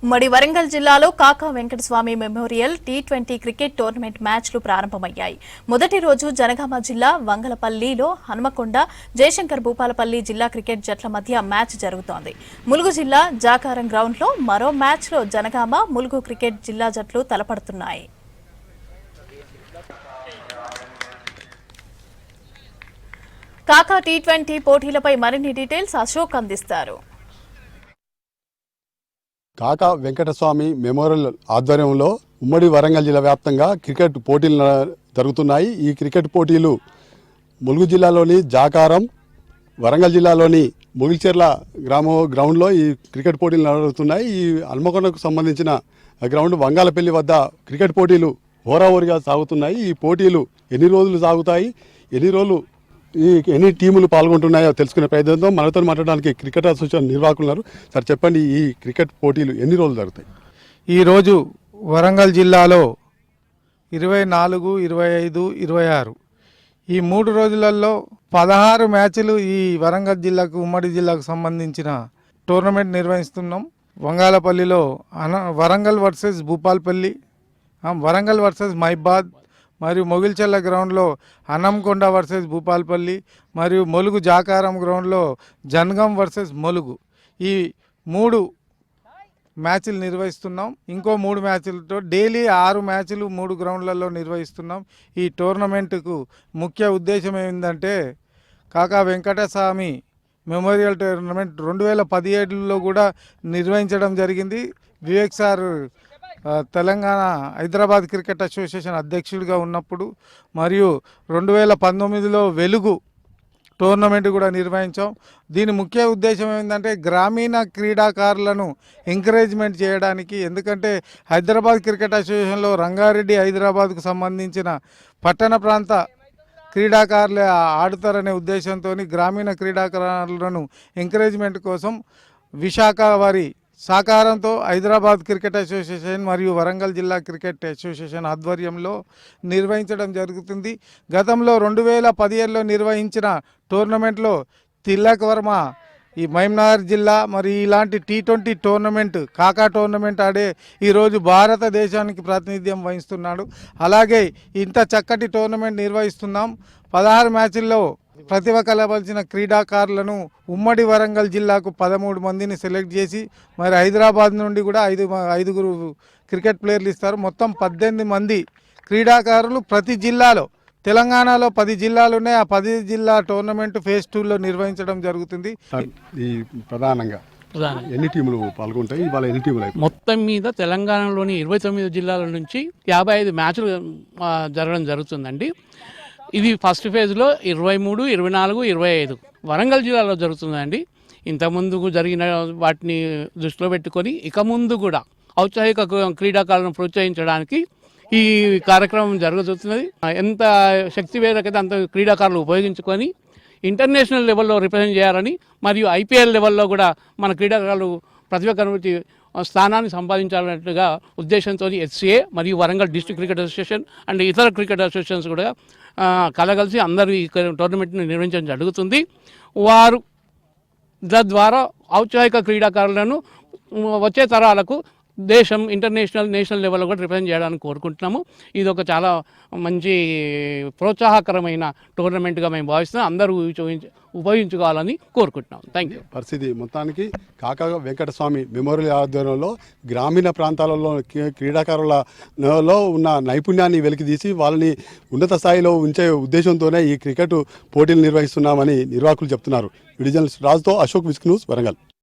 ఉమ్మడి వరంగల్ జిల్లాలో కాకా Venkataswamy memorial T20 cricket tournament మ్యాచ్లు ప్రారంభమయ్యాయి. మొదటి రోజు జనగామ జిల్లా వంగలపల్లిలో హనుమకొండ, జయశంకర్ భూపాలపల్లి జిల్లా క్రికెట్ జట్ల మధ్య మ్యాచ్ జరుగుతోంది. ములుగు జిల్లా జాకారం గ్రౌండ్లో మరో మ్యాచ్లో జనగామ, ములుగు క్రికెట్ జిల్లా జట్లు తలపడుతున్నాయి. కాకా టీ20 పోటీలపై మరిన్ని డీటెయిల్స్ అశోక్ అందిస్తారు. కాకా వెంకటస్వామి మెమోరియల్ ఆధ్వర్యంలో ఉమ్మడి వరంగల్ జిల్లా వ్యాప్తంగా క్రికెట్ పోటీలు జరుగుతున్నాయి. ఈ క్రికెట్ పోటీలు ములుగు జిల్లాలోని జాకారం, వరంగల్ జిల్లాలోని ముగిల్చెర్ల గ్రౌండ్లో ఈ క్రికెట్ పోటీలు జరుగుతున్నాయి. ఈ హన్మకొండకు సంబంధించిన గ్రౌండ్ వంగాలపల్లి వద్ద క్రికెట్ పోటీలు హోరాహోరీగా సాగుతున్నాయి. ఈ పోటీలు ఎన్ని రోజులు సాగుతాయి, ఎన్ని టీములు పాల్గొంటున్నాయో తెలుసుకునే ప్రయత్నంతో మనతో మాట్లాడడానికి క్రికెట్ అసోసియేషన్ నిర్వాహకులు ఉన్నారు. సార్ చెప్పండి, ఈ క్రికెట్ పోటీలు ఎన్ని రోజులు జరుగుతాయి? ఈరోజు వరంగల్ జిల్లాలో 24, 25, 26 ఈ 3 రోజులలో 16 మ్యాచ్లు ఈ వరంగల్ జిల్లాకు, ఉమ్మడి జిల్లాకు సంబంధించిన టోర్నమెంట్ నిర్వహిస్తున్నాం. వంగాలపల్లిలో వరంగల్ వర్సెస్ భూపాల్పల్లి, వరంగల్ వర్సెస్ మైబాద్ మరియు మొగిల్చెల్ల గ్రౌండ్లో హనంకొండ వర్సెస్ భూపాల్పల్లి మరియు ములుగు జాకారం గ్రౌండ్లో జనగం వర్సెస్ ములుగు, ఈ 3 మ్యాచ్లు నిర్వహిస్తున్నాం. ఇంకో 3 మ్యాచ్లతో డైలీ 6 మ్యాచ్లు 3 గ్రౌండ్లలో నిర్వహిస్తున్నాం. ఈ టోర్నమెంటుకు ముఖ్య ఉద్దేశం ఏంటంటే కాకా వెంకటస్వామి మెమోరియల్ టోర్నమెంట్ 2017లో కూడా నిర్వహించడం జరిగింది. Vivek sir Telangana Hyderabad cricket association అధ్యక్షుడిగా ఉన్నప్పుడు, మరియు 2019లో వెలుగు టోర్నమెంట్ కూడా నిర్వహించాం. దీని ముఖ్య ఉద్దేశం ఏంటంటే గ్రామీణ క్రీడాకారులను ఎంకరేజ్మెంట్ చేయడానికి. ఎందుకంటే హైదరాబాద్ క్రికెట్ అసోసియేషన్లో రంగారెడ్డి, హైదరాబాద్కు సంబంధించిన పట్టణ ప్రాంత క్రీడాకారులే ఆడుతారనే ఉద్దేశంతో గ్రామీణ క్రీడాకారులను ఎంకరేజ్మెంట్ కోసం విశాఖ వారి సహకారంతో హైదరాబాద్ క్రికెట్ అసోసియేషన్ మరియు వరంగల్ జిల్లా క్రికెట్ అసోసియేషన్ ఆధ్వర్యంలో నిర్వహించడం జరుగుతుంది. గతంలో 2017లో నిర్వహించిన టోర్నమెంట్లో తిలక్ వర్మ ఈ మహబూబ్నగర్ జిల్లా మరి ఇలాంటి టీ20 టోర్నమెంట్, కాకా టోర్నమెంట్ ఆడే ఈరోజు భారతదేశానికి ప్రాతినిధ్యం వహిస్తున్నాడు. అలాగే ఇంత చక్కటి టోర్నమెంట్ నిర్వహిస్తున్నాం. 16 మ్యాచ్ల్లో ప్రతిభ కలవలసిన క్రీడాకారులను ఉమ్మడి వరంగల్ జిల్లాకు 13 మందిని సెలెక్ట్ చేసి, మరి హైదరాబాద్ నుండి కూడా 5 క్రికెట్ ప్లేయర్లు ఇస్తారు. మొత్తం 18 మంది క్రీడాకారులు ప్రతి జిల్లాలో. తెలంగాణలో 10 జిల్లాలు ఉన్నాయి. ఆ 10 జిల్లా టోర్నమెంట్ ఫేజ్ 2లో నిర్వహించడం జరుగుతుంది. ఈ ప్రధానంగా ఎన్ని టీములు పాల్గొంటాయి? ఇవాళ ఎన్ని టీములు? మొత్తం మీద తెలంగాణలోని 29 జిల్లాల నుంచి 55 మ్యాచ్లు జరగడం జరుగుతుందండి. ఇది ఫస్ట్ ఫేజ్లో 23, 24, 25 వరంగల్ జిల్లాలో జరుగుతుందండి. ఇంతకుముందు జరిగిన వాటిని దృష్టిలో పెట్టుకొని ఇక ముందు కూడా ఔత్సాహిక క్రీడాకారులను ప్రోత్సహించడానికి ఈ కార్యక్రమం జరుగుతున్నది. ఎంత శక్తివేదకైతే అంత క్రీడాకారులు ఉపయోగించుకొని ఇంటర్నేషనల్ లెవెల్లో రిప్రజెంట్ చేయాలని, మరియు ఐపీఎల్ లెవెల్లో కూడా మన క్రీడాకారులు ప్రతిభ కనబడి స్థానాన్ని సంపాదించాలన్నట్టుగా ఉద్దేశంతో ఎస్సీఏ మరియు Warangal district cricket association and ఇతర క్రికెట్ అసోసియేషన్స్ కూడా కలగలిసి అందరూ ఈ టోర్నమెంట్ని నిర్వహించడం జరుగుతుంది. వారు తద్వారా ఔత్సాహిక క్రీడాకారులను వచ్చే తరాలకు దేశం, ఇంటర్నేషనల్, నేషనల్ లెవెల్లో కూడా రిప్రజెంట్ చేయడానికి కోరుకుంటున్నాము. ఇది ఒక చాలా మంచి ప్రోత్సాహకరమైన టోర్నమెంట్గా మేము భావిస్తున్నాం. అందరూ ఉపయోగించుకోవాలని కోరుకుంటున్నాం. Thank you. పరిస్థితి మొత్తానికి కాకా వెంకటస్వామి మెమోరియల్ ఆధ్వర్యంలో గ్రామీణ ప్రాంతాలలో క్రీడాకారులలో ఉన్న నైపుణ్యాన్ని వెలికితీసి వాళ్ళని ఉన్నత స్థాయిలో ఉంచే ఉద్దేశంతోనే ఈ క్రికెట్ పోటీలు నిర్వహిస్తున్నామని నిర్వాహకులు చెప్తున్నారు. విడిజనల్ రాజుతో అశోక్, విస్క్ న్యూస్, వరంగల్.